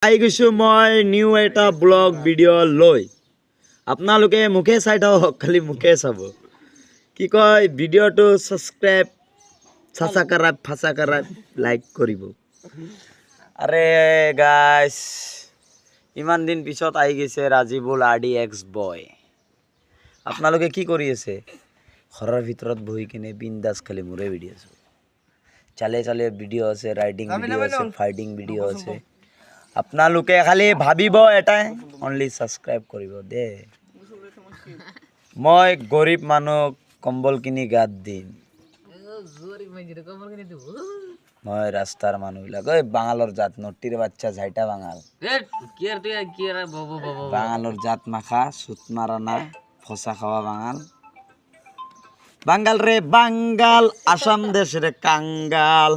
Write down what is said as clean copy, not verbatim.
আহি গৈছোঁ মই নিউ এটা ব্লগ ভিডিঅ' লৈ আপোনালোকে মুখে চাই থাকক খালি মুখে চাব কি কয় ভিডিঅ'টো ছাবস্ক্ৰাইব লাইক কৰিব আৰে গাইছ ইমান দিন পিছত আহি গৈছে ৰাজীবুল RDX বয় আপোনালোকে কি কৰি আছে ঘৰৰ ভিতৰত বহি কিনে বিন্দাছ খালি মোৰে ভিডিঅ' আছে চালে চালে ভিডিঅ' আছে ৰাইডিং ভিডিঅ' আছে ফাইটিং ভিডিঅ' আছে আপোনালোকে খালি ভাবিব এটাই অনলি ছাবস্ক্ৰাইব কৰিব দে মই গৰীব মানুহ কম্বল কিনি গাত দিম মই ৰাস্তাৰ মানুহবিলাক ঐ বাঙালৰ জাত নটিৰ বাচ্চা ঝাইটা বাঙাল বাঙালৰ জাত মাখা চুত মাৰা না ফসা খাওয়া বাঙাল বাঙ্গাল ৰে বাঙ্গাল আসাম দেশ ৰে কাঙ্গাল